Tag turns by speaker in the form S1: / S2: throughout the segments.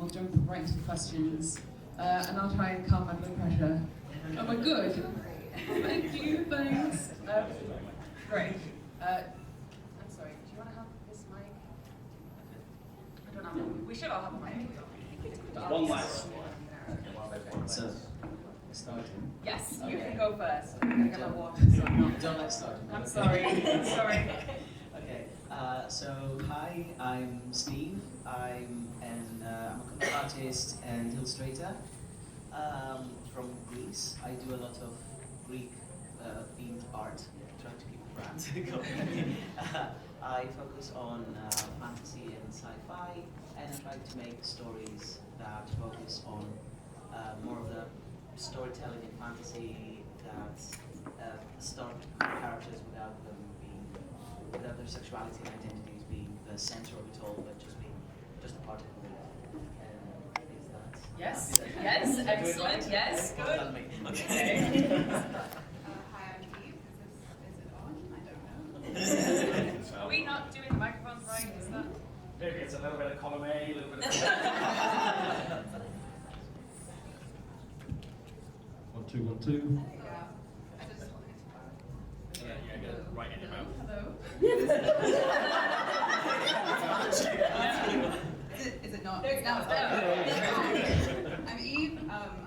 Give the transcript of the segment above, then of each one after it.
S1: we'll jump right into the questions. And I'll try and calm my blood pressure. Oh my good. Thank you, thanks. Great. I'm sorry, do you want to have this mic? I don't know. We should all have a mic.
S2: One last.
S3: So, starting.
S1: Yes, you can go first. I'm going to get my water so I'm not.
S3: Don't like starting.
S1: I'm sorry. I'm sorry.
S3: Okay. So hi, I'm Steve. I'm a comic artist and illustrator from Greece. I do a lot of Greek themed art. Trying to keep it brand. I focus on fantasy and sci-fi, and I try to make stories that focus on more of the storytelling in fantasy that start characters without their sexuality and identities being the center of it all, but just being just a part of it. Is that?
S1: Yes. Yes. Excellent. Yes. Good.
S3: Okay.
S4: Hi, I'm Eve. Is it on? I don't know.
S1: Are we not doing the microphones right? Is that?
S2: Maybe it's a little bit of column A, a little bit of
S5: 1, 2, 1, 2.
S4: Yeah. I just hold it.
S2: yeah, get it right in your mouth.
S4: Hello. Is it not?
S1: There you
S4: Now
S1: go.
S4: it's on. I'm Eve.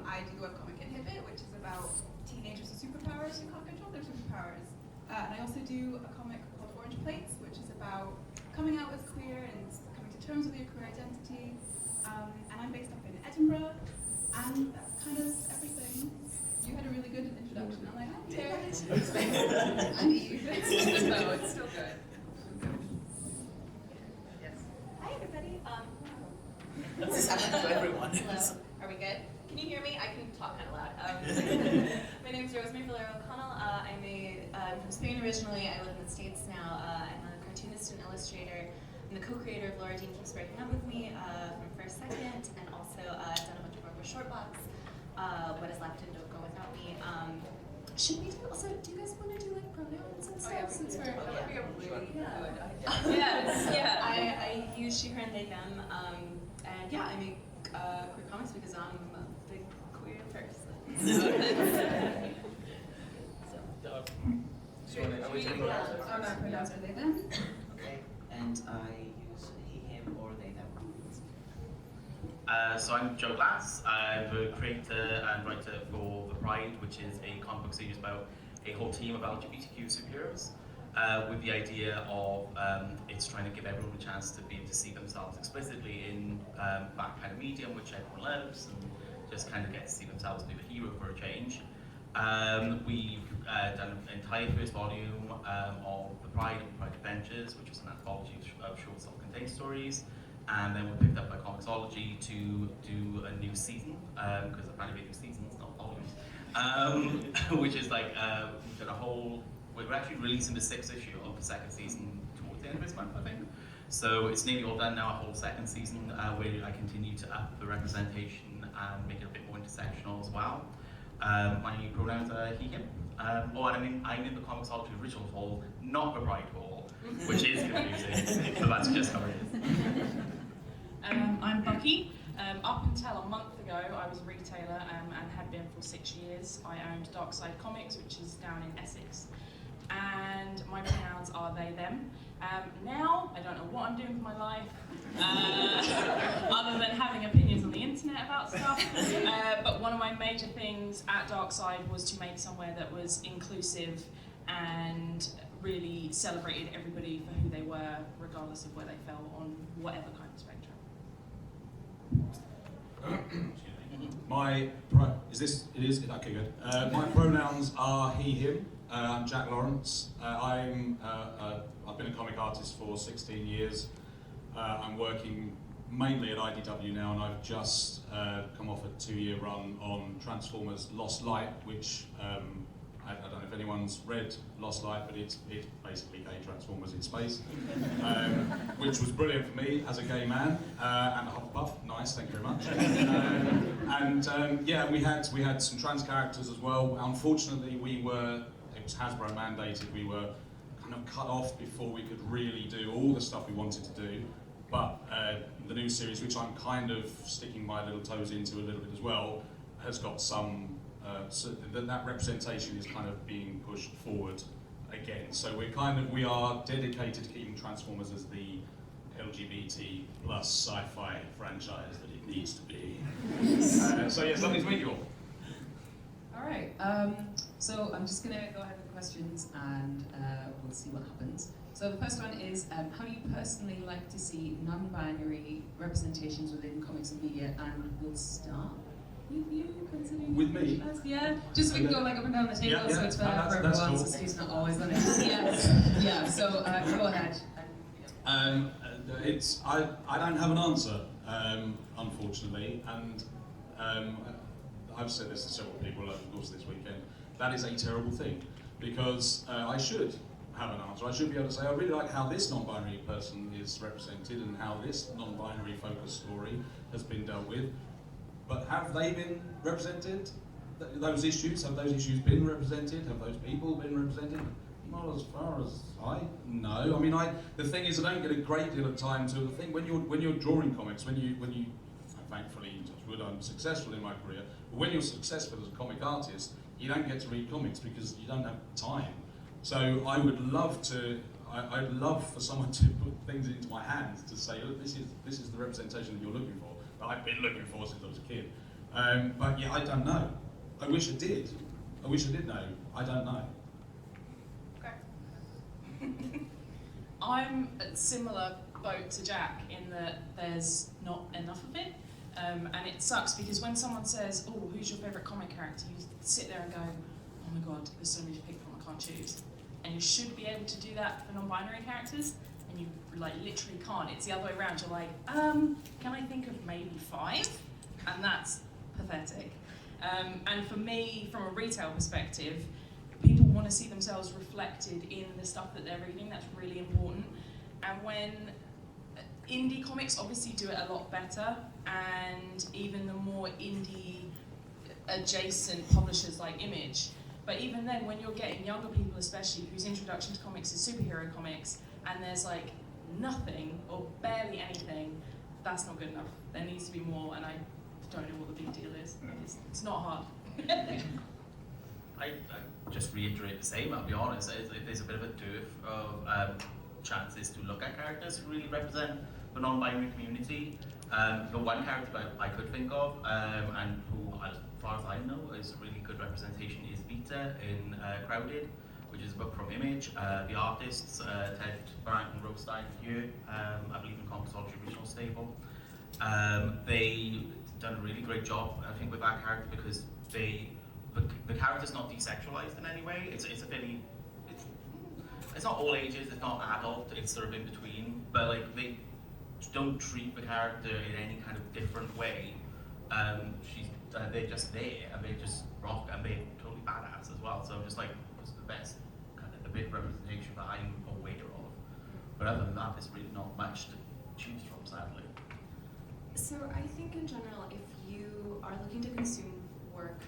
S4: I do a comic Inhibit, which is about teenagers with superpowers who can't control their superpowers. And I also do a comic called Orange Plates, which is about coming out as queer and coming to terms with your queer identity. And I'm based up in Edinburgh, and that's kind of everything. You had a really good introduction. I'm like, I'm Terry. I'm Eve.
S1: No, it's still good. Yes.
S4: Hi, everybody.
S3: This is happening to everyone.
S4: Hello. Are we good? Can you hear me? I can talk kind of loud. My name is Rosemary Valero O'Connell. I'm from Spain originally. I live in the States now. I'm a cartoonist and illustrator. I'm the co-creator of Laura Dean Keeps Breaking Up With Me from First Second, and also I've done a bunch of work with Shortbox, What Is Left and Don't Go Without Me. Should we do also, do you guys want to do like pronouns and stuff?
S1: Oh, yeah,
S4: since
S1: that would be a really
S4: good
S1: Yes, yeah.
S4: I use she, her, and they, them. And yeah, I make queer comics because I'm a big queer person.
S3: Are we taking that?
S4: I'm not pronounced or they, them.
S3: Okay. And I use he, him, or they, them.
S2: So I'm Joe Glass. I'm the creator and writer for The Pride, which is a comic book series about a whole team of LGBTQ superheroes, with the idea of it's trying to give everyone a chance to be able to see themselves explicitly in that kind of medium which everyone loves, and just kind of get to see themselves be the hero for a change. We've done an entire first volume of The Pride and Pride Adventures, which is an anthology of short self-contained stories. And then we're picked up by Comixology to do a new season, because apparently we do seasons, not volumes, which is like, we've got a whole, we're actually releasing the 6th issue of the 2nd season towards the end of this month, I think. So it's nearly all done now, a whole 2nd season, where I continue to up the representation and make it a bit more intersectional as well. My pronouns are he, him. I'm in the Comixology original hall, not the Pride hall, which is confusing, but that's just how it is.
S6: I'm Bucky. Up until a month ago, I was a retailer and had been for 6 years. I owned Darkside Comics, which is down in Essex. And my pronouns are they, them. Now, I don't know what I'm doing for my life, other than having opinions on the internet about stuff. But one of my major things at Darkside was to make somewhere that was inclusive and really celebrated everybody for who they were, regardless of where they fell on whatever kind of spectrum.
S5: Okay, good. My pronouns are he, him. I'm Jack Lawrence. I've been a comic artist for 16 years. I'm working mainly at IDW now, and I've just come off a 2-year run on Transformers Lost Light, which I don't know if anyone's read Lost Light, but it's basically gay Transformers in space, which was brilliant for me as a gay man, and a Hufflepuff. Nice, thank you very much. Yeah, we had some trans characters as well. Unfortunately, it was Hasbro mandated. We were kind of cut off before we could really do all the stuff we wanted to do. But the new series, which I'm kind of sticking my little toes into a little bit as well, has got some, so that representation is kind of being pushed forward again. So we are dedicated to keeping Transformers as the LGBT plus sci-fi franchise that it needs to be. So yes, lovely to meet you all.
S1: All right, so I'm just gonna go ahead with the questions and we'll see what happens. So the first one is, how do you personally like to see non-binary representations within comics and media? And we'll start with you, considering
S5: With me?
S1: Yeah, just so we can go like up and down the table,
S5: Yeah,
S1: so it's fair
S5: that's
S1: for everyone,
S5: cool.
S1: so Steve's not always on it. Yeah, so go ahead.
S5: I don't have an answer, unfortunately, and I've said this to several people over the course of this weekend. That is a terrible thing, because I should have an answer. I should be able to say, I really like how this non-binary person is represented and how this non-binary focused story has been dealt with. But have they been represented? Those issues, have those issues been represented? Have those people been represented? Not as far as I know. I mean, the thing is, I don't get a great deal of time to the thing when you're drawing comics. When you thankfully, touch wood, I'm successful in my career. But when you're successful as a comic artist, you don't get to read comics because you don't have time. So I would love to. I'd love for someone to put things into my hands to say, look, this is the representation that you're looking for. That I've been looking for since I was a kid. But yeah, I don't know. I wish I did. I wish I did know. I don't know.
S6: I'm a similar boat to Jack in that there's not enough of it, and it sucks because when someone says, "Oh, who's your favourite comic character?" you sit there and go, "Oh my god, there's so many to pick from, I can't choose." And you should be able to do that for non-binary characters, and you like literally can't. It's the other way around. You're like, can I think of maybe 5? And that's pathetic. And for me, from a retail perspective, people want to see themselves reflected in the stuff that they're reading. That's really important. And when indie comics obviously do it a lot better, and even the more indie adjacent publishers like Image. But even then, when you're getting younger people especially, whose introduction to comics is superhero comics, and there's like nothing or barely anything, that's not good enough. There needs to be more, and I don't know what the big deal is. It's not hard.
S2: I just reiterate the same, I'll be honest. There's a bit of a dearth of chances to look at characters who really represent the non-binary community. The one character that I could think of, and who, as far as I know, is a really good representation, is Vita in Crowded, which is a book from Image. The artists, Ted Barrington, Rothstein, here, I believe in Comixology Original Stable. They done a really great job, I think, with that character because the character's not desexualized in any way. It's not all ages, it's not adult, it's sort of in between, but like they don't treat the character in any kind of different way. They're just there and they just rock and they're totally badass as well. So I'm just like, it's the best kind of the bit representation that I'm aware of. But other than that, there's really not much to choose from, sadly.
S7: So I think in general, if you are looking to consume work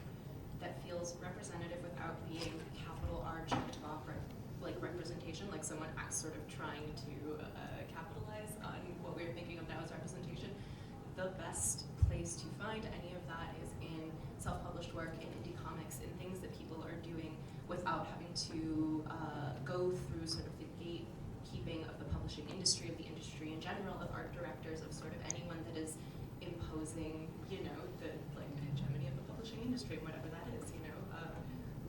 S7: that feels representative without being capital R checked off like representation, like someone acts sort of trying to capitalize on what we're thinking of now as representation, the best place to find any of that is in self-published work, in indie comics, in things that people are doing without having to go through sort of the gatekeeping of the publishing industry, of the industry in general, of art directors, of sort of anyone that is imposing, you know, the like hegemony of the publishing industry, whatever that is, you know,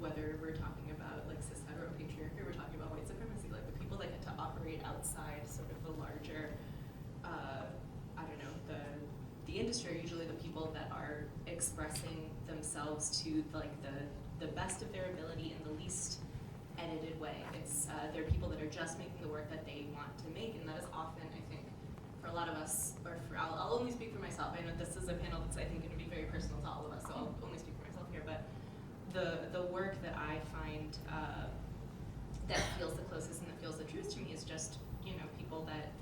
S7: whether we're talking about like cis hetero patriarchy, we're talking about white supremacy, like the people that get to operate outside sort of the larger, I don't know, the industry are usually the people that are expressing themselves to like the best of their ability in the least edited way. It's they're people that are just making the work that they want to make, and that is often, I think, for a lot of us, or for I'll only speak for myself. I know this is a panel that's I think going to be very personal to all of us, so I'll only speak for myself here. But the work that I find that feels the closest and that feels the truest to me is just, you know, people that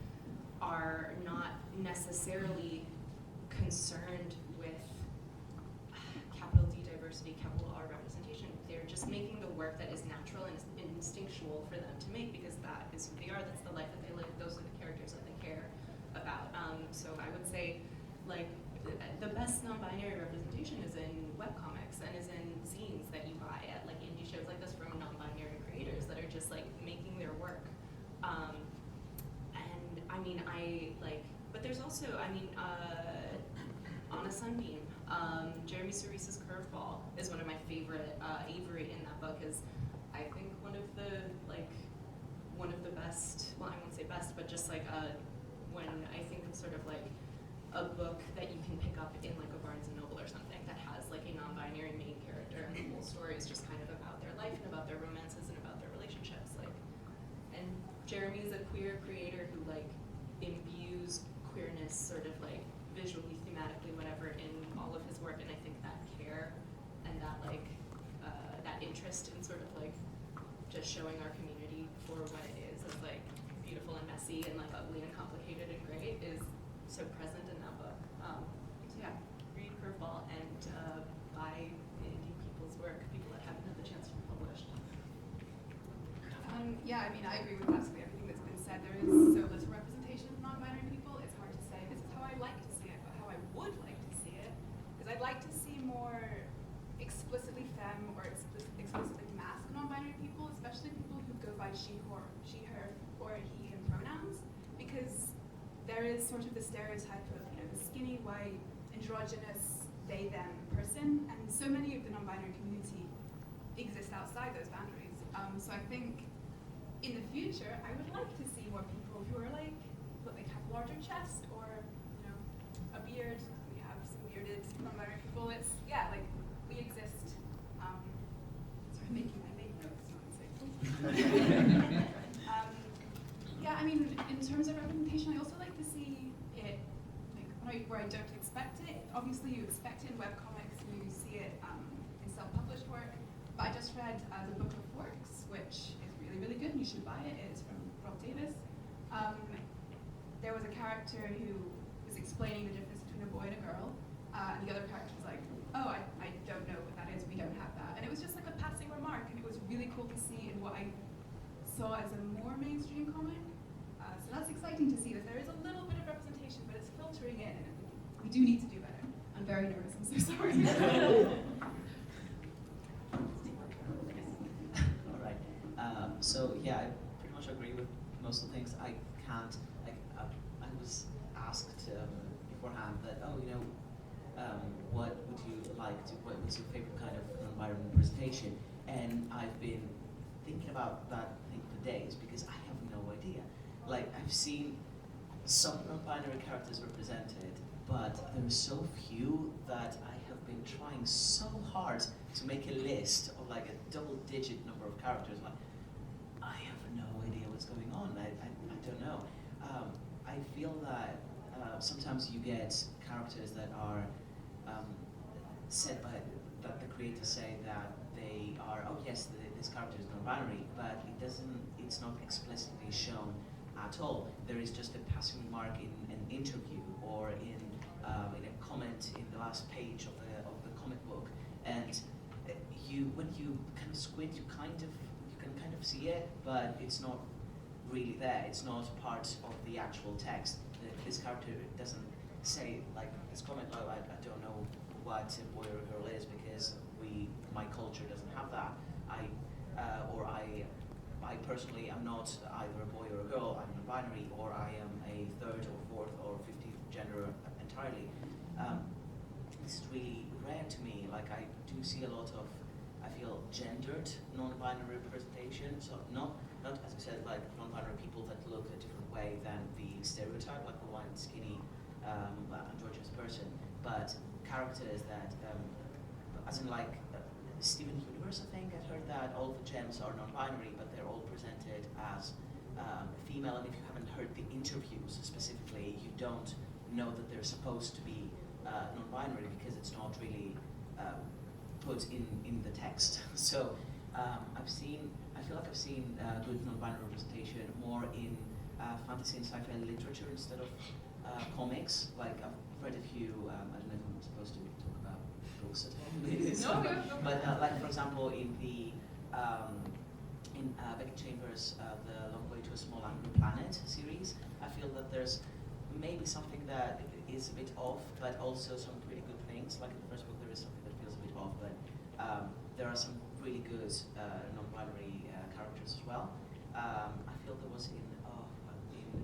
S7: are not necessarily concerned with capital D diversity, capital R representation. They're just making the work that is natural and is instinctual for them to make because that is who they are, that's the life that they live, those are the characters that they care about. So I would say, like, the best non-binary representation is in webcomics and is in zines that you buy at like indie shows like this from non-binary creators that are just like making their work. And I mean, but there's also, I mean, On a Sunbeam, Jeremy Cerise's Curveball is one of my favorite. Avery in that book is, I think, one of the best, well, I won't say best, but just like when I think of sort of like a book that you can pick up in like a Barnes & Noble or something that has like a non-binary main character and the whole story is just kind of about their life and about their romances and about their relationships. Like, and Jeremy is a queer creator who like imbues queerness sort of like visually, thematically, whatever, in all of his work, and I think that care and that like that interest in sort of like just showing our community for what it is as like beautiful and messy and like ugly and complicated and great is so present in that book. So yeah, read Curveball and buy indie people's work, people that haven't had the chance to be published.
S4: Yeah, I mean, I agree with absolutely everything that's been said. There is so little representation of non-binary people. It's hard to say this is how I like to see it, but how I would like to see it is I'd like to see more explicitly femme or explicitly masc non-binary people, especially people who go by she, her, or he, him pronouns, because there is sort of the stereotype of, you know, the skinny, white, androgynous, they, them person, and so many of the non-binary community exist outside those boundaries. So I think in the future, I would like to see more people who are like, look, they have a larger chest or, you know, a beard. We have some bearded non-binary people. It's, yeah, like, we exist. Sorry, making my name notes, not saying. Yeah, I mean, in terms of representation, I also like to see it like where I don't expect it. Obviously, you expect it in webcomics, and you see it in self-published work. But I just read The Book of Works, which is really, really good, and you should buy it. It is from Rob Davis. There was a character who was explaining the difference between a boy and a girl, and the other character was like, oh, I don't know what that is, we don't have that. And it was just like a passing remark, and it was really cool to see in what I saw as a more mainstream comic. So that's exciting to see that there is a little bit of representation, but it's filtering in, and we do need to do better. I'm very nervous, I'm so sorry.
S3: All right. So yeah, I pretty much agree with most of the things. I can't. I was asked beforehand that, oh, you know, what would you like to? What's your favorite kind of non-binary representation? And I've been thinking about that thing for days because I have no idea. Like, I've seen some non-binary characters represented, but there are so few that I have been trying so hard to make a list of like a double-digit number of characters. Like, I have no idea what's going on. I don't know. I feel that sometimes you get characters that are said by that the creators say that they are, oh yes, this character is non-binary, but it doesn't. It's not explicitly shown at all. There is just a passing remark in an interview or in a comment in the last page of the comic book, and when you kind of squint, you can kind of see it, but it's not really there. It's not part of the actual text. This character doesn't say like this comment. Oh, I don't know what a boy or a girl is because my culture doesn't have that. I personally am not either a boy or a girl. I'm non-binary, or I am a third or fourth or 50th gender entirely. This is really rare to me. Like, I do see a lot of, I feel, gendered non-binary representation. So not as I said, like non-binary people that look a different way than the stereotype, like the white, skinny, androgynous person, but characters that, as in like Steven Universe, I think I heard that all the gems are non-binary, but they're all presented as female. And if you haven't heard the interviews specifically, you don't know that they're supposed to be non-binary because it's not really put in the text. So I feel like I've seen good non-binary representation more in fantasy and sci-fi literature instead of comics. Like, I've read a few. I don't know if I'm supposed to talk about books at all.
S1: No.
S3: But like, for example, in the Becky Chambers' The Long Way to a Small Angry Planet series, I feel that there's maybe something that is a bit off, but also some pretty good things. Like in the first book, there is something that feels a bit off, but there are some really good non-binary characters as well. I feel there was in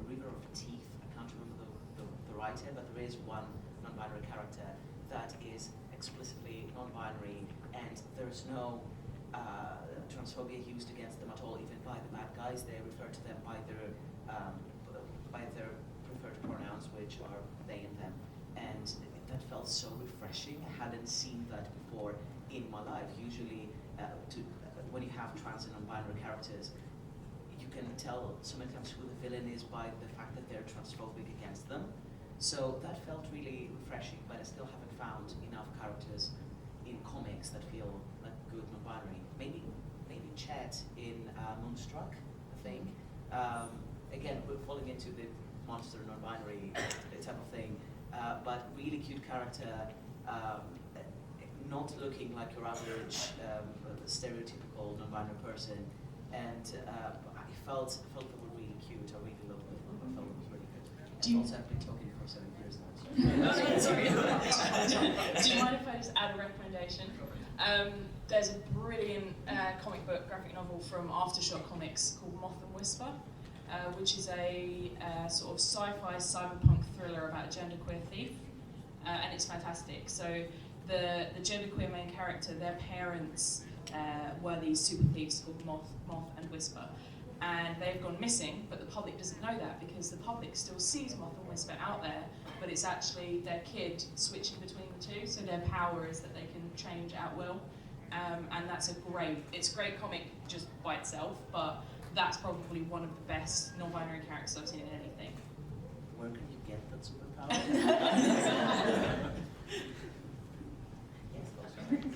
S3: River of Teeth, I can't remember the writer, but there is one non-binary character that is explicitly non-binary, and there's no transphobia used against them at all, even by the bad guys. They refer to them by their preferred pronouns, which are they and them, and that felt so refreshing. I hadn't seen that before in my life. Usually, when you have trans and non-binary characters, you can tell so many times who the villain is by the fact that they're transphobic against them. So that felt really refreshing, but I still haven't found enough characters in comics that feel like good non-binary. Maybe Chet in Moonstruck, I think. Again, we're falling into the monster non-binary type of thing, but really cute character, not looking like your average stereotypical non-binary person, and I felt they were really cute. I really loved it. I felt it was really good. Also, I've been talking for 7 years now.
S6: Sorry. Do you mind if I just add a recommendation? There's a brilliant comic book, graphic novel from Aftershock Comics called Moth and Whisper, which is a sort of sci-fi cyberpunk thriller about a genderqueer thief, and it's fantastic. So the genderqueer main character, their parents were these super thieves called Moth and Whisper, and they've gone missing, but the public doesn't know that because the public still sees Moth and Whisper out there, but it's actually their kid switching between the two, so their power is that they can change at will. And that's it's a great comic just by itself, but that's probably one of the best non-binary characters I've seen in anything.
S3: Where can you get that superpower?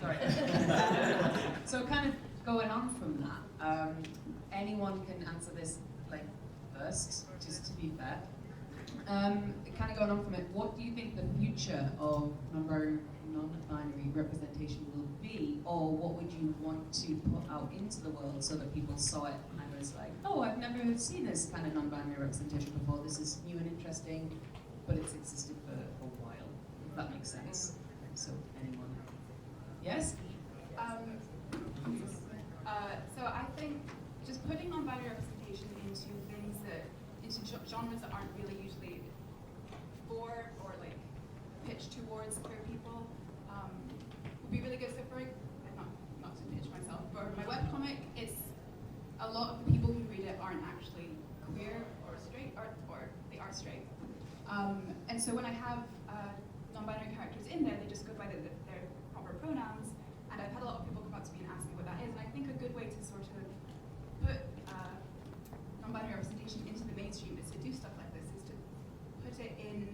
S1: Sorry. So kind of going on from that, anyone can answer this like first, just to be fair. Kind of going on from it, what do you think the future of non-binary representation will be, or what would you want to put out into the world so that people saw it and was like, oh, I've never seen this kind of non-binary representation before, this is new and interesting, but it's existed for a while, if that makes sense. So, anyone? Yes?
S4: So I think just putting non-binary representation into things into genres that aren't really usually for or like pitched towards queer people would be really good. So for not to pitch myself, for my webcomic, it's a lot of the people who read it aren't actually queer or straight, or they are straight. And so when I have non-binary characters in there, they just go by their proper pronouns. And I've had a lot of people come up to me and ask me what that is. And I think a good way to sort of put non-binary representation into the mainstream is to do stuff like this, is to put it in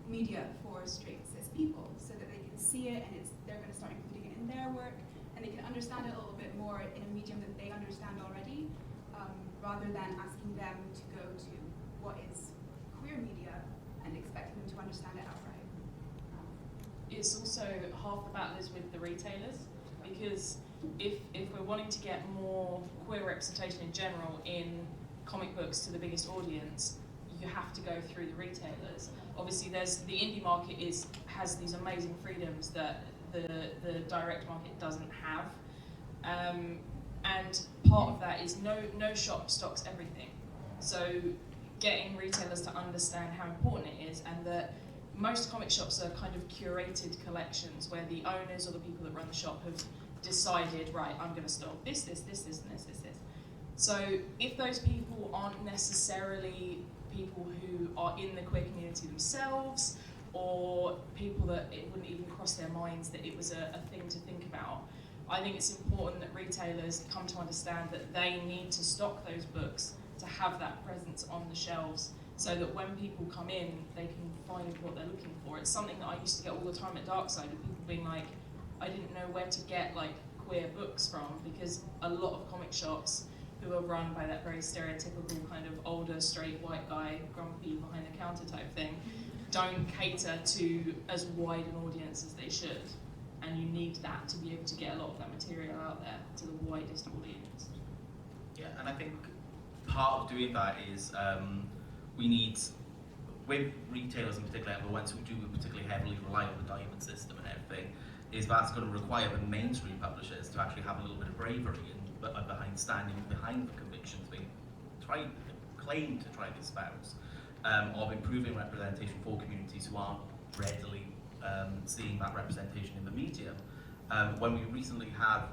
S4: media for straight cis people, so that they can see it and they're going to start including it in their work, and they can understand it a little bit more in a medium that they understand already, rather than asking them to go to what is queer media and expecting them to understand it outright.
S6: It's also half the battle is with the retailers, because if we're wanting to get more queer representation in general in comic books to the biggest audience, you have to go through the retailers. Obviously, there's the indie market has these amazing freedoms that the direct market doesn't have, and part of that is no shop stocks everything. So getting retailers to understand how important it is, and that most comic shops are kind of curated collections where the owners or the people that run the shop have decided, right, I'm going to stock this, and this. So if those people aren't necessarily people who are in the queer community themselves, or people that it wouldn't even cross their minds that it was a thing to think about, I think it's important that retailers come to understand that they need to stock those books to have that presence on the shelves, so that when people come in, they can find what they're looking for. It's something that I used to get all the time at Darkside, of people being like, I didn't know where to get like queer books from, because a lot of comic shops who are run by that very stereotypical kind of older straight white guy, grumpy behind the counter type thing, don't cater to as wide an audience as they should. And you need that to be able to get a lot of that material out there to the widest audience.
S2: Yeah, and I think part of doing that is we need, with retailers in particular, and the ones who do particularly heavily rely on the diamond system and everything, is that's going to require the mainstream publishers to actually have a little bit of bravery and behind standing behind the convictions they claim to try to espouse, of improving representation for communities who aren't readily seeing that representation in the media. When we recently have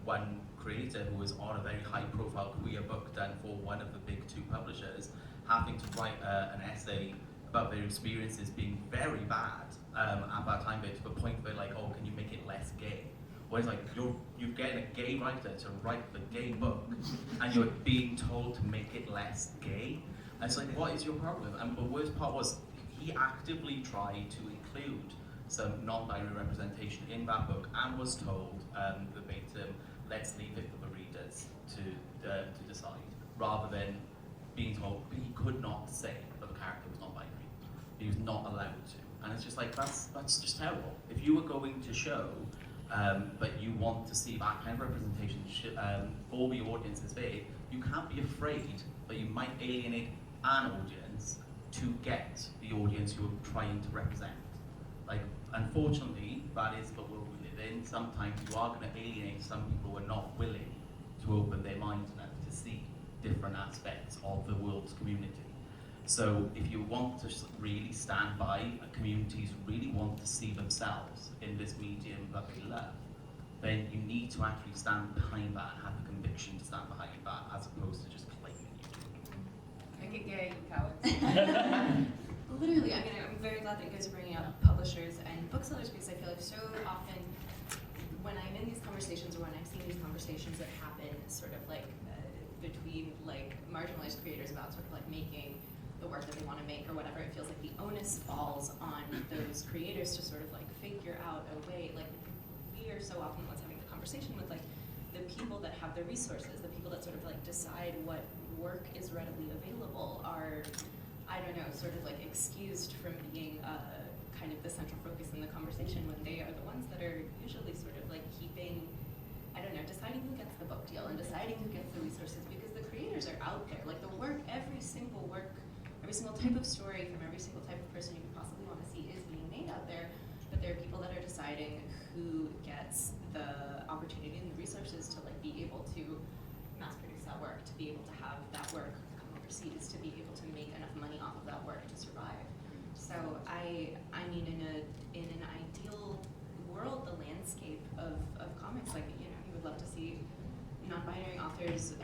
S2: one creator who was on a very high-profile queer book done for one of the big two publishers, having to write an essay about their experiences being very bad at that time, to the point where like, oh, can you make it less gay? Whereas like you're getting a gay writer to write the gay book, and you're being told to make it less gay. And it's like, what is your problem? And the worst part was he actively tried to include some non-binary representation in that book, and was told verbatim, let's leave it for the readers to decide, rather than being told he could not say that the character was non-binary. He was not allowed to. And it's just like, that's just terrible. If you were going to show that you want to see that kind of representation for the audiences there, you can't be afraid that you might alienate an audience to get the audience you're trying to represent. Like, unfortunately, that is the world we live in. Sometimes you are going to alienate some people who are not willing to open their minds enough to see different aspects of the world's community. So if you want to really stand by communities who really want to see themselves in this medium that they love, then you need to actually stand behind that and have the conviction to stand behind that, as opposed to just claiming you do.
S1: Make it gay, you cowards.
S7: Literally, I mean, I'm very glad that you guys are bringing up publishers and booksellers, because I feel like so often when I'm in these conversations, or when I've seen these conversations that happen sort of like between like marginalized creators about sort of like making the work that they want to make or whatever, it feels like the onus falls on those creators to sort of like figure out a way. Like, we are so often the ones having the conversation with like the people that have the resources, the people that sort of like decide what work is readily available are, I don't know, sort of like excused from being kind of the central focus in the conversation, when they are the ones that are usually sort of like keeping, I don't know, deciding who gets the book deal and deciding who gets the resources, because the creators are out there. Like, the work, every single type of story from every single type of person you could possibly want to see is being made out there, but there are people that are deciding who gets the opportunity and the resources to like be able to mass produce that work, to be able to have that work come overseas, to be able to make enough money off of that work to survive. So I mean, in an ideal world, the landscape of comics, like, you know, you would love to see non-binary authors,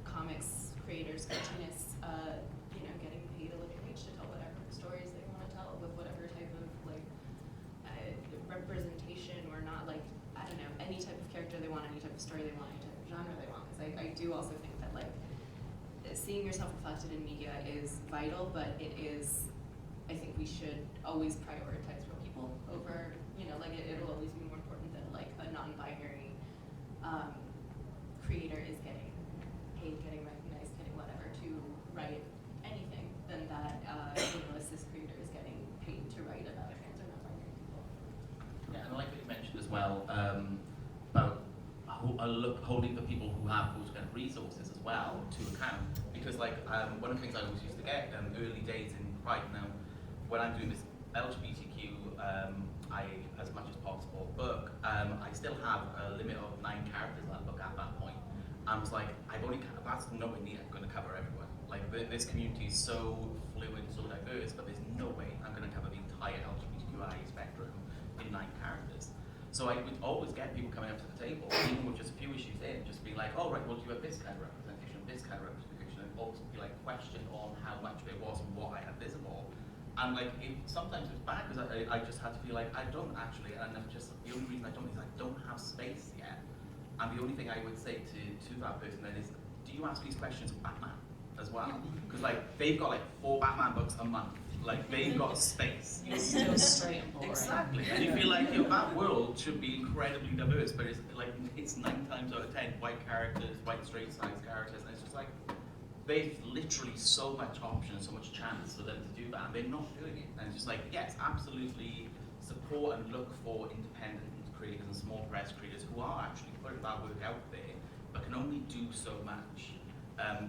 S7: comics creators, cartoonists, you know, getting paid a living wage to tell whatever stories they want to tell with whatever type of like representation, or not, like, I don't know, any type of character they want, any type of story they want, any type of genre they want. Because I do also think that like seeing yourself reflected in media is vital, but it is, I think we should always prioritize real people over, you know, like it'll always be more important than like a non-binary creator is getting paid, getting recognized, getting whatever to write anything, than that you know, a cis creator is getting paid to write about trans or non-binary people.
S2: Yeah, and like what you mentioned as well, about holding the people who have those kind of resources as well to account. Because like, one of the things I always used to get early days in Pride, now when I'm doing this LGBTQ, as much as possible book, I still have a limit of 9 characters in that book at that point. I was like, that's nowhere near going to cover everyone. Like, this community is so fluid, so diverse, but there's no way I'm going to cover the entire LGBTQI spectrum in 9 characters. So I would always get people coming up to the table, even with just a few issues in, just being like, oh right, well, do you have this kind of representation, this kind of representation, and also be like questioned on how much there was and what I had visible. And like, sometimes it's bad, because I just had to feel like, I don't actually, and I'm just, the only reason I don't is I don't have space yet. And the only thing I would say to that person then is, do you ask these questions of Batman as well? Because like, they've got like 4 Batman books a month. Like, they've got space.
S6: You're still straight and boring.
S2: Exactly. And you feel like, you know, that world should be incredibly diverse, but it's like, it's 9 times out of 10 white characters, white straight size characters, and it's just like, they've literally so much option, so much chance for them to do that, and they're not doing it. And it's just like, yes, absolutely support and look for independent creators and small press creators who are actually putting that work out there, but can only do so much.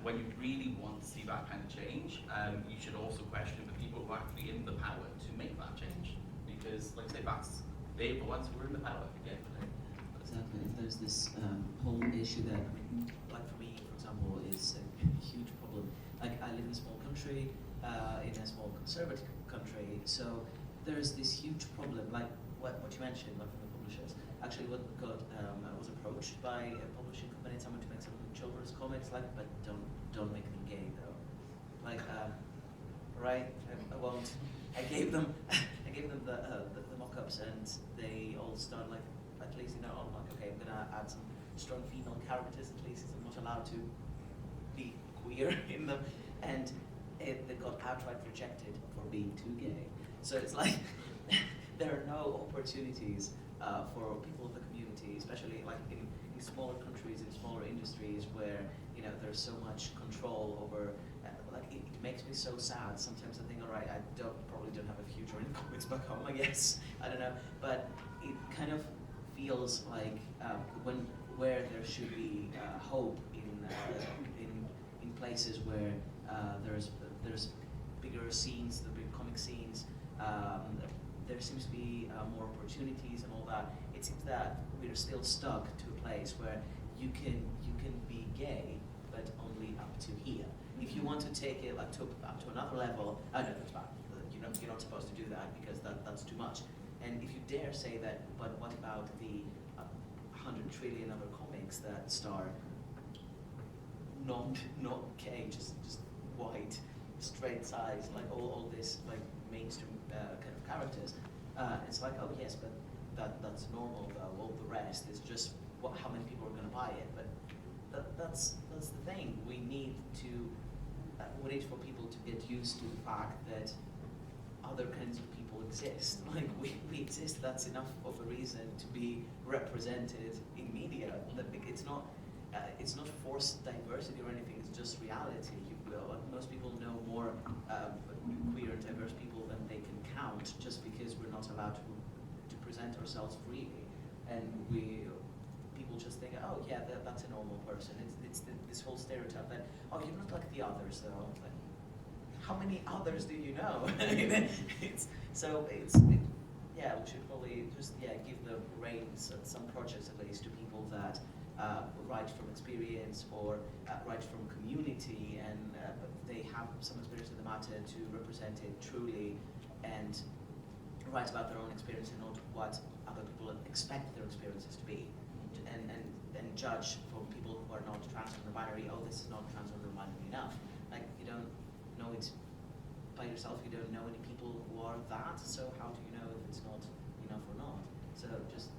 S2: when you really want to see that kind of change, you should also question the people who are actually in the power to make that change. Because, like I say, they're the ones who are in the power. Yeah.
S3: Exactly. There's this whole issue that, like for me, for example, is a huge problem. Like I live in a small country, in a small conservative country, so there's this huge problem, like what you mentioned, like from the publishers. Actually, what got I was approached by a publishing company, someone to make some children's comics, like, but don't make them gay though. Like, right? I won't. I gave them the mock-ups, and they all start like, at least I'm like, okay, I'm gonna add some strong female characters at least, since I'm not allowed to be queer in them, and they got outright rejected for being too gay. So it's like there are no opportunities for people of the community, especially like in smaller countries, in smaller industries where there's so much control over. Like it makes me so sad. Sometimes I think, all right, I probably don't have a future in comics back home, I guess. I don't know, but it kind of feels like where there should be hope in places where there's bigger scenes, the big comic scenes. There seems to be more opportunities and all that. It seems that we're still stuck to a place where you can be gay, but only up to here. If you want to take it like up to another level, I know that's bad. You're not supposed to do that because that's too much. And if you dare say that, but what about the 100 trillion other comics that star not gay, just white, straight size, like all this like mainstream kind of characters? It's like, oh yes, but that's normal though. All the rest is just how many people are going to buy it. But that's the thing. We need for people to get used to the fact that other kinds of people exist. Like we exist. That's enough of a reason to be represented in media. It's not forced diversity or anything. It's just reality. Most people know more queer and diverse people than they can count, just because we're not allowed to present ourselves freely, and people just think, oh yeah, that's a normal person. It's this whole stereotype that, oh, you're not like the others though. Like, how many others do you know? Yeah, we should probably just give the reins at some projects at least to people that write from experience or write from community, and they have some experience in the matter to represent it truly and write about their own experience and not what other people expect their experiences to be, and judge for people who are not transgender binary. Oh, this is not transgender binary enough. Like you don't know it by yourself. You don't know any people who are that. So how do you know if it's not enough or not? So just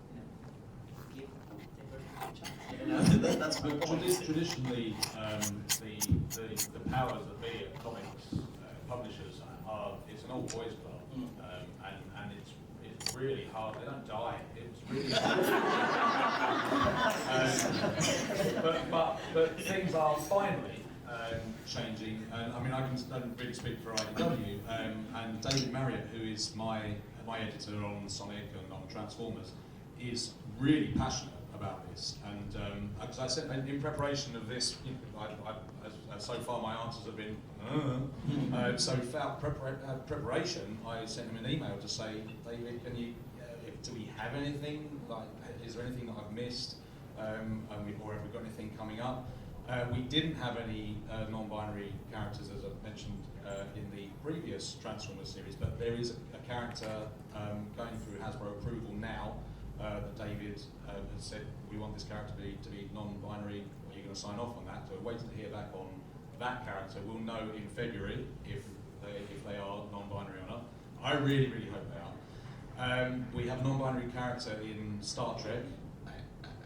S3: give a chance. That's my point.
S5: Traditionally, the powers that be at comics publishers it's an old boys club, and it's really hard. They don't die. It's really hard. But things are finally changing, and I mean I don't really speak for IDW. And David Marriott, who is my editor on Sonic and on Transformers, is really passionate about this. And as I said, in preparation of this, so far my answers have been. So without preparation, I sent him an email to say, David, do we have anything? Like, is there anything that I've missed? Or have we got anything coming up? We didn't have any non-binary characters, as I mentioned in the previous Transformers series, but there is a character going through Hasbro approval now that David has said, we want this character to be non-binary. Are you going to sign off on that? So we're waiting to hear back on that character. We'll know in February if they are non-binary or not. I really, really hope they are. We have a non-binary character in Star Trek,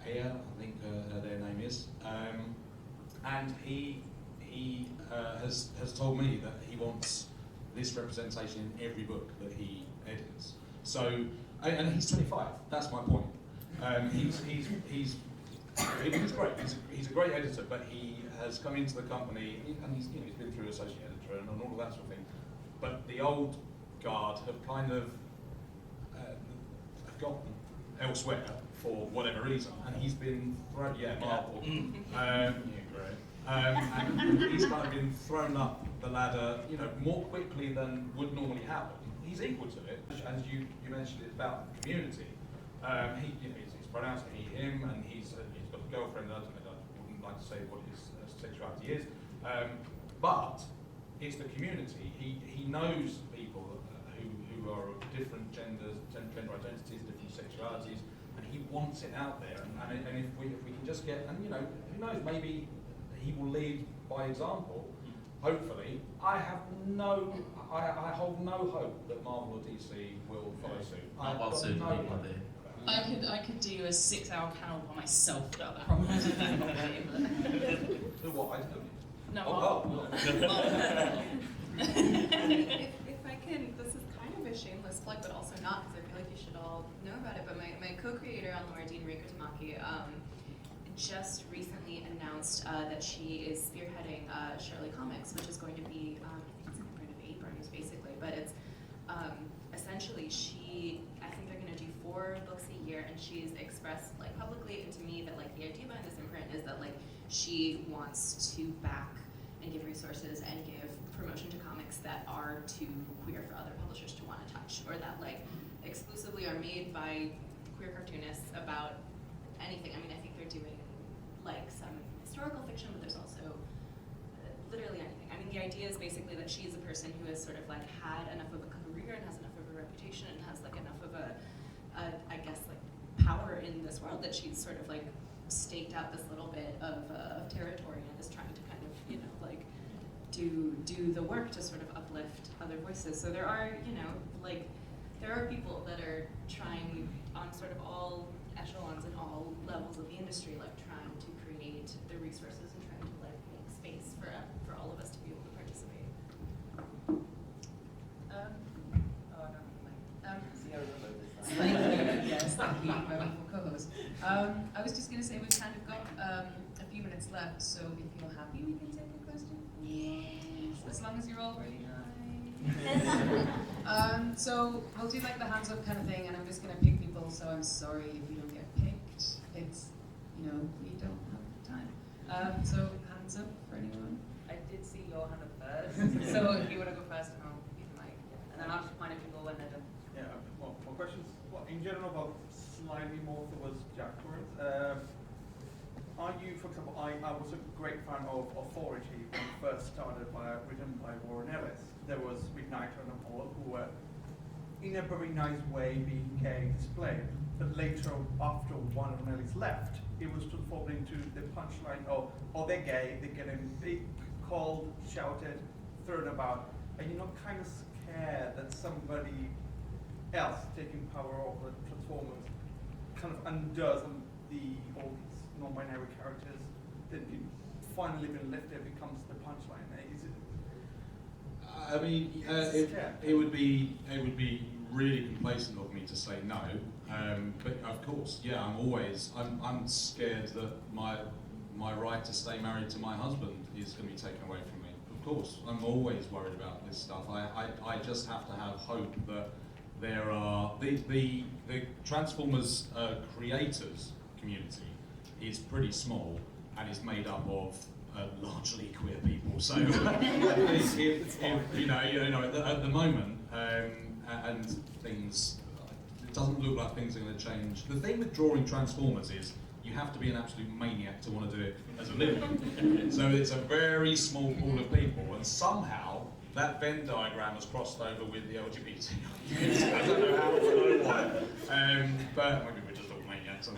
S5: Aya, I think their name is, and he has told me that he wants this representation in every book that he edits. So, and he's 25. That's my point. He's great. He's a great editor, but he has come into the company and he's been through associate editor and all of that sort of thing. But the old guard have kind of gone elsewhere for whatever reason, and he's been Marvel. Great. And he's kind of been thrown up the ladder, you know, more quickly than would normally happen. He's equal to it, as you mentioned, it's about the community. He's pronounced he, him, and he's got a girlfriend. I wouldn't like to say what his sexuality is, but it's the community. He knows people who are of different genders, gender identities, different sexualities, and he wants it out there. And if we can just get, and you know, who knows, maybe he will lead by example. Hopefully, I hold no hope that Marvel or DC will follow suit. I've
S2: Well,
S5: got
S2: soon
S5: no
S2: people
S5: hope.
S2: there.
S6: I could do a 6-hour panel by myself about that. Probably
S5: Do what I do.
S6: No.
S5: Oh.
S4: If I can, this is kind of a shameless plug, but also not, because I feel like you should all know about it. But my co-creator on Laura Dean Rika Tamaki just recently announced that she is spearheading Shirley Comics, which is going to be, I think it's in the print of Abrams, basically, but it's essentially I think they're going to do 4 books a year, and she's expressed like publicly and to me that like the idea behind this imprint is that like she wants to back and give resources and give promotion to comics that are too queer for other publishers to want to touch, or that like exclusively are made by queer cartoonists about anything. I mean, I think they're doing like some historical fiction, but there's also literally anything. I mean, the idea is basically that she is a person who has sort of like had enough of a career and has enough of a reputation and has like enough of I guess like power in this world that she's sort of like staked out this little bit of territory and is trying to kind of, you know, like do the work to sort of uplift other voices. So there are, you know, like there are people that are trying on sort of all echelons and all levels of the industry, like trying to create the resources and trying to like make space for all of us to be able to participate.
S1: Yes, thank you, my wonderful co-host. I was just going to say we've kind of got a few minutes left, so if you're happy, we can take a question. Yes, as long as you're all really nice. So we'll do like the hands up kind of thing, and I'm just going to pick people. So I'm sorry if you don't get picked. It's, you know, we don't have time. So hands up for anyone.
S8: I did see your hand up first, so if you want to go first, and I'll give the mic, and then I'll just point at people when they're done.
S9: Yeah, more questions. Well, in general, about slightly more towards Jack Torrance. Are you, for example, I was a great fan of Authority when it first started, written by Warren Ellis. There was Midnight and Paul, who were, in a very nice way, being gay displayed. But later, after Warren Ellis left, it was transformed into the punchline of, oh, they're gay, they're getting big, called, shouted, thrown about, and you're not kind of scared that somebody else taking power over Transformers kind of undoes all these non-binary characters that finally been lifted becomes the punchline. Is it?
S5: I mean, it would be really complacent of me to say no, but of course, yeah, I'm scared that my right to stay married to my husband is going to be taken away from me. Of course, I'm always worried about this stuff. I just have to have hope that there are the Transformers creators community is pretty small and is made up of largely queer people. So you know, at the moment, and things, it doesn't look like things are going to change. The thing with drawing Transformers is you have to be an absolute maniac to want to do it as a living. So it's a very small pool of people, and somehow that Venn diagram has crossed over with the LGBT. I don't know how, I don't know why. But maybe we're just all maniacs.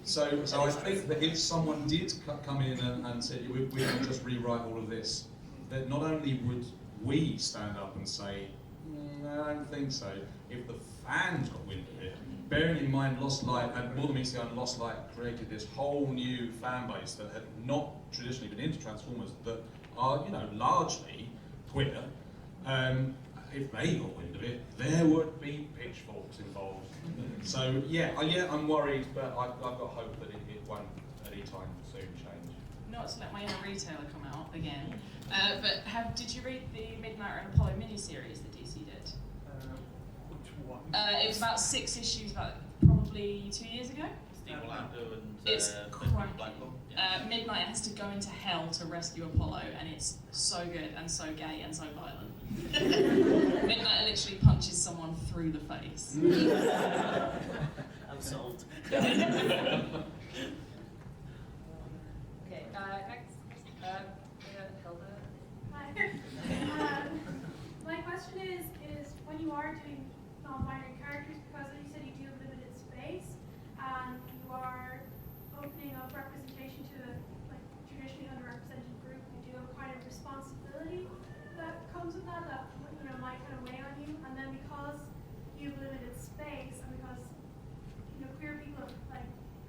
S5: So I think that if someone did come in and said, we can just rewrite all of this, that not only would we stand up and say, I don't think so, if the fans got wind of it, bearing in mind Lost Light, and more than me saying Lost Light created this whole new fan base that had not traditionally been into Transformers, that are, you know, largely queer. If they got wind of it, there would be pitchforks involved. So yeah, I'm worried, but I've got hope that it won't anytime soon change.
S6: Not to let my inner retailer come out again, but did you read the Midnight and Apollo miniseries that DC did?
S9: Which one?
S6: It was about 6 issues, about probably 2 years ago.
S2: Steve Orlando and
S6: It's
S2: Midnight
S6: cracking.
S2: Blackpool. Yeah.
S6: Midnight has to go into hell to rescue Apollo, and it's so good and so gay and so violent. Midnight literally punches someone through the face.
S3: I'm sold.
S8: Okay, next. Hilda.
S10: Hi. My question is when you are doing non-binary characters, because as you said you do have limited space, and you are opening up representation to a traditionally underrepresented group, you do have kind of responsibility that comes with that might kind of weigh on you. And then because you have limited space, and because queer people have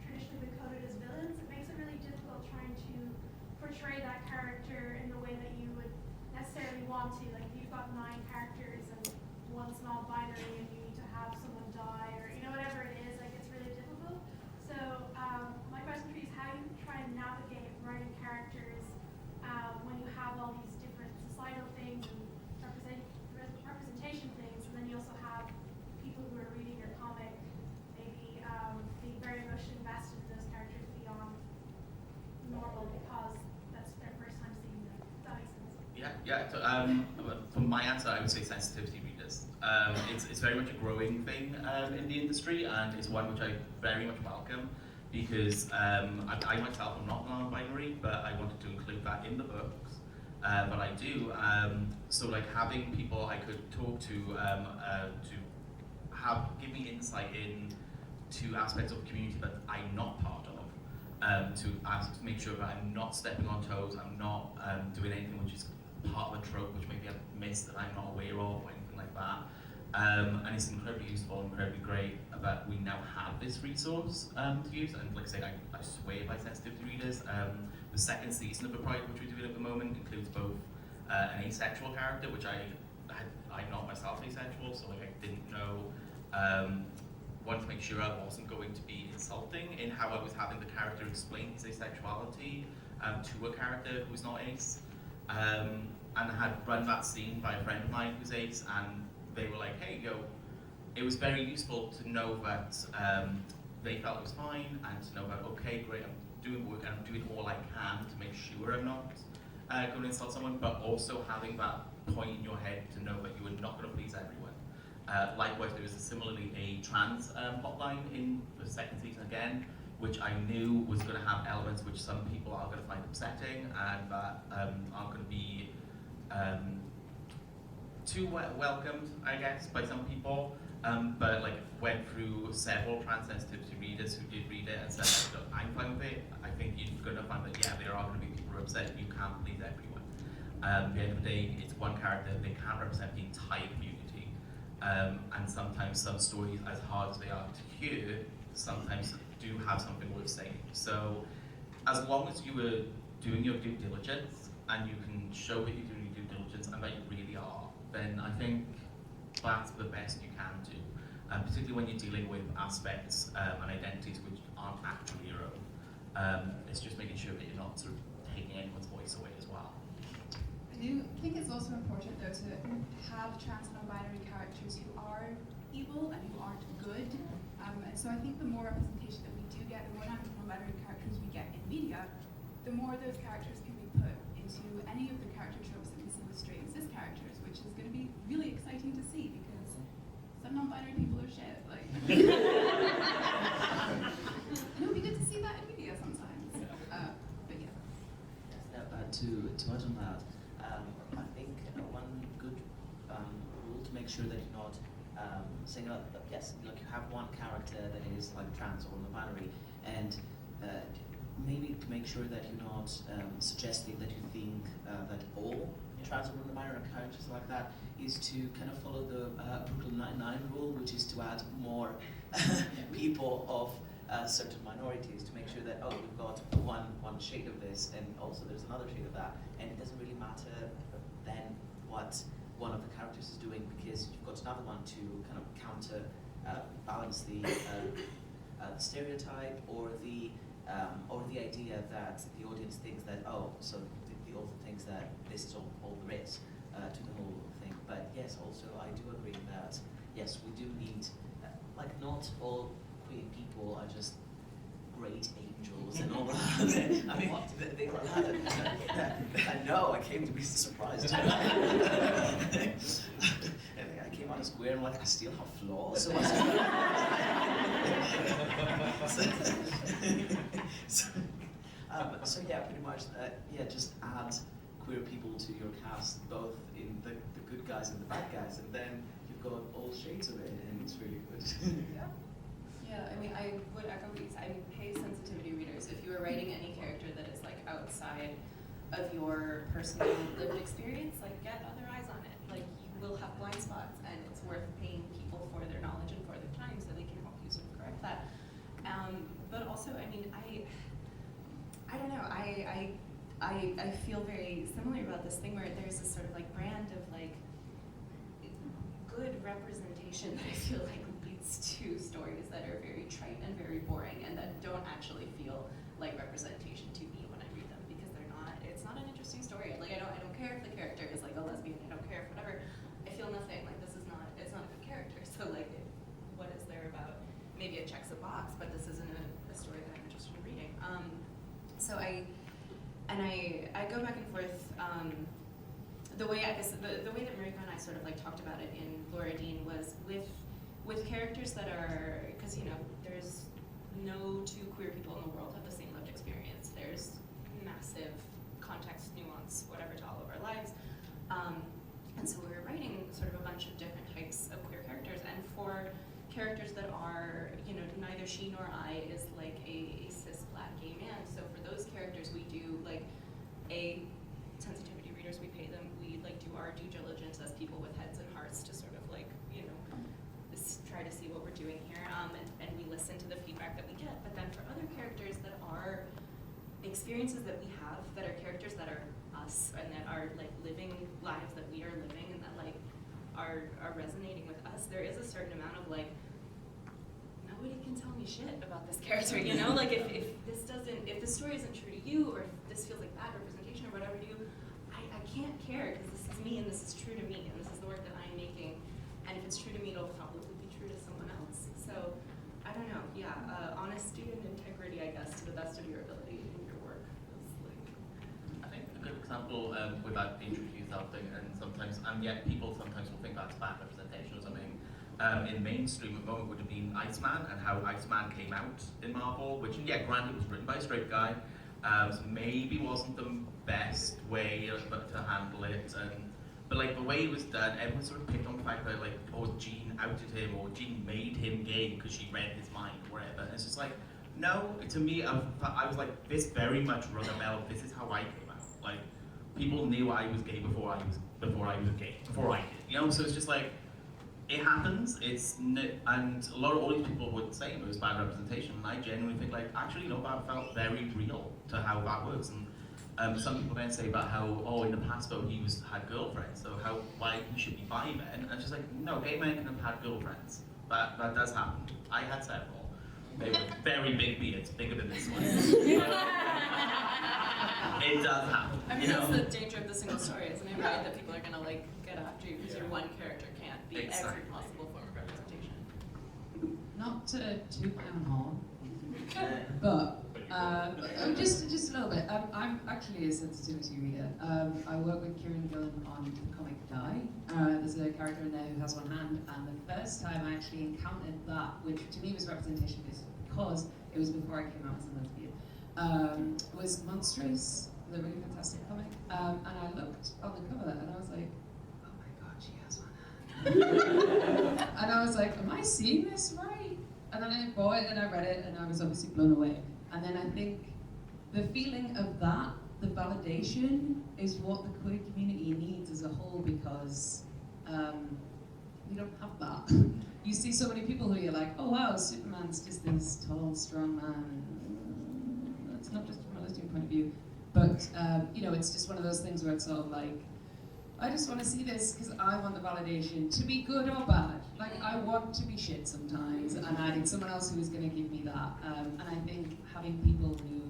S10: traditionally been coded as villains, it makes it really difficult trying to portray that character in the way that you would necessarily want to. Like if you've got 9 characters and one's non-binary and you need to have someone die, or whatever it is, it's really difficult. So my question for you is how you try and navigate writing characters when you have all these different societal things and representation things, and then you also have people who are reading your comic maybe being very emotionally invested in those characters beyond normal because that's their first time seeing them. Does that make sense?
S2: Yeah. So, for my answer, I would say sensitivity readers. It's very much a growing thing in the industry, and it's one which I very much welcome because I myself am not non-binary, but I wanted to include that in the books. But I do. So having people I could talk to give me insight into aspects of the community that I'm not part of, to make sure that I'm not stepping on toes, I'm not doing anything which is part of a trope which maybe I've missed that I'm not aware of or anything like that. And it's incredibly useful, incredibly great that we now have this resource to use. And like I say, I swear by sensitivity readers. The second season of The Pride, which we're doing at the moment, includes both an asexual character, which I'm not myself asexual, so I didn't know. Wanted to make sure I wasn't going to be insulting in how I was having the character explain his asexuality to a character who's not ace. And I had run that scene by a friend of mine who's ace, and they were like, hey, it was very useful to know that they felt it was fine, and to know that, okay, great, I'm doing work and I'm doing all I can to make sure I'm not going to insult someone, but also having that point in your head to know that you are not going to please everyone. Likewise, there was similarly a trans plotline in the second season again, which I knew was going to have elements which some people are going to find upsetting and that aren't going to be too welcomed, I guess, by some people. But went through several trans sensitivity readers who did read it and said, look, I'm fine with it. I think you're going to find that, yeah, there are going to be people who are upset. You can't please everyone. At the end of the day, it's one character. They can't represent the entire community. And sometimes some stories, as hard as they are to hear, sometimes do have something worth saying. So as long as you are doing your due diligence and you can show that you're doing your due diligence and that you really are, then I think that's the best you can do. Particularly when you're dealing with aspects and identities which aren't actually your own. It's just making sure that you're not sort of taking anyone's voice away as well.
S4: I do think it's also important though to have trans non-binary characters who are evil and who aren't good. And so I think the more representation that we do get, the more non-binary characters we get in media, the more those characters can be put into any of the character tropes that we see with straight and cis characters, which is going to be really exciting to see because some non-binary people are shit. And it would be good to see that in media sometimes. But yeah.
S3: To add on that, I think one good rule to make sure that you're not saying, yes, you have one character that is trans or non-binary, and maybe to make sure that you're not suggesting that you think that all trans or non-binary characters like that is to kind of follow the Brooklyn Nine-Nine rule, which is to add more people of certain minorities to make sure that, we've got one shade of this and also there's another shade of that, and it doesn't really matter then what one of the characters is doing because you've got another one to kind of counter balance the stereotype or the idea that the audience thinks that so the author thinks that this is all there is to the whole thing. But yes, also I do agree that yes, we do need not all queer people are just great angels and all that. I mean, they were I know, I came to be surprised. And I came out as queer and I'm like, I still have flaws. So yeah, pretty much, just add queer people to your cast, both in the good guys and the bad guys, and then you've got all shades of it, and it's really good.
S7: Yeah, I mean, I would echo what you said. I mean, pay sensitivity readers. If you are writing any character that is like outside of your personal lived experience, like get other eyes on it. Like you will have blind spots, and it's worth paying people for their knowledge and for their time so they can help you sort of correct that. But also, I mean, I don't know. I feel very similar about this thing where there's this sort of like brand of like good representation that I feel like leads to stories that are very trite and very boring and that don't actually feel like representation to me when I read them, because they're not. It's not an interesting story. Like I don't care if the character is like a lesbian. I don't care if whatever. I feel nothing. Like this is not. It's not a good character. So like, what is there about? Maybe it checks a box, but this isn't a story that I'm interested in reading. So I go back and forth. The way I guess the way that Marika and I sort of like talked about it in Laura Dean was with characters that are, because you know there's no two queer people in the world have the same lived experience. There's massive context, nuance, whatever to all of our lives, and so we were writing sort of a bunch of different types of queer characters, and for characters that are, you know, neither she nor I is like a cis black gay man. So for those characters, we do like sensitivity readers. We pay them. We like do our due diligence as people with heads and hearts to sort of like, you know, try to see what we're doing here, and we listen to the feedback that we get. But then for other characters that are experiences that we have, that are characters that are us and that are like living lives that we are living and that like are resonating with us, there is a certain amount of like, nobody can tell me shit about this character, you know? Like if the story isn't true to you, or if this feels like bad representation or whatever to you, I can't care, because this is me and this is true to me and this is the work that I'm making. And if it's true to me, it'll probably be true to someone else. So I don't know, yeah, honesty and integrity, I guess, to the best of your ability in your work is like.
S2: I think a good example without being true to yourself thing, and yet people sometimes will think that's bad representation or something. In mainstream at the moment would have been Iceman, and how Iceman came out in Marvel, which, yeah, granted, was written by a straight guy, so maybe wasn't the best way to handle it, but like the way it was done, everyone sort of picked on the fact that like, oh, Jean outed him, or Jean made him gay because she read his mind, or whatever. And it's just like, no, to me, I was like, this very much rung a bell. This is how I came out. Like, people knew I was gay before I was gay, before I did. You know, so it's just like, it happens. And a lot of audience people would say it was bad representation, and I genuinely think like, actually, no, that felt very real to how that works. And some people then say about how, oh, in the past though he had girlfriends, so why he should be bi then? And it's just like, no, gay men can have had girlfriends. That does happen. I had several. They were very big beards, bigger than this one. It does happen.
S7: I mean, that's the danger of the single story, isn't it? Right? That people are gonna like get after you because your one character can't be every possible form of representation.
S1: Not to toot my own horn, but just a little bit. I'm actually a sensitivity reader. I work with Kieran Gillen on the comic Die. There's a character in there who has one hand, and the first time I actually encountered that, which to me was representation because it was before I came out as a lesbian, was Monstrous, the really fantastic comic. And I looked on the cover and I was like, oh my god, she has one hand. And I was like, am I seeing this right? And then I bought it and I read it and I was obviously blown away. And then I think the feeling of that, the validation, is what the queer community needs as a whole, because we don't have that. You see so many people who you're like, oh wow, Superman's just this tall, strong man. That's not just from a lesbian point of view. But, you know, it's just one of those things where it's sort of like, I just want to see this because I want the validation to be good or bad. Like, I want to be shit sometimes, and I need someone else who is going to give me that. And I think having people who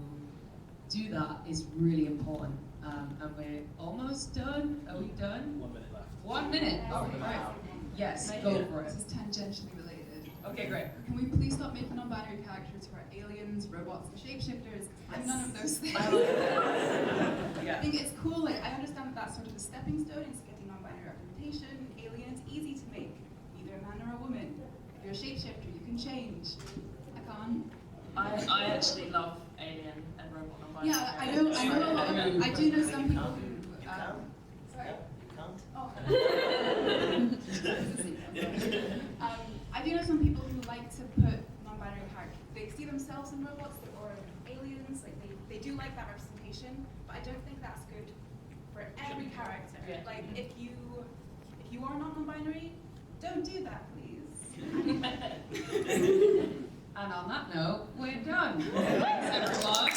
S1: do that is really important. And we're almost done. Are we done?
S9: 1 minute left.
S1: 1 minute. Oh, right. Yes, go for it.
S11: This is tangentially related.
S1: Okay, great.
S4: Can we please stop making non-binary characters who are aliens, robots, and shapeshifters? I'm none of those things.
S1: I like
S4: I
S1: Yeah.
S4: think it's cool. Like, I understand that that's sort of a stepping stone into getting non-binary representation. Alien, it's easy to make, either a man or a woman. If you're a shapeshifter, you can change. I can't.
S6: I actually love Alien and Robot non-binary.
S4: Yeah, I know a lot of, I do know some people who,
S3: You can't.
S4: sorry?
S3: You can't.
S4: Oh. I do know some people who like to put non-binary characters. They see themselves in robots or aliens. Like they do like that representation, but I don't think that's good for every character.
S6: Yeah.
S4: Like if you are not non-binary, don't do that, please.
S1: And on that note, we're done. Thanks, everyone.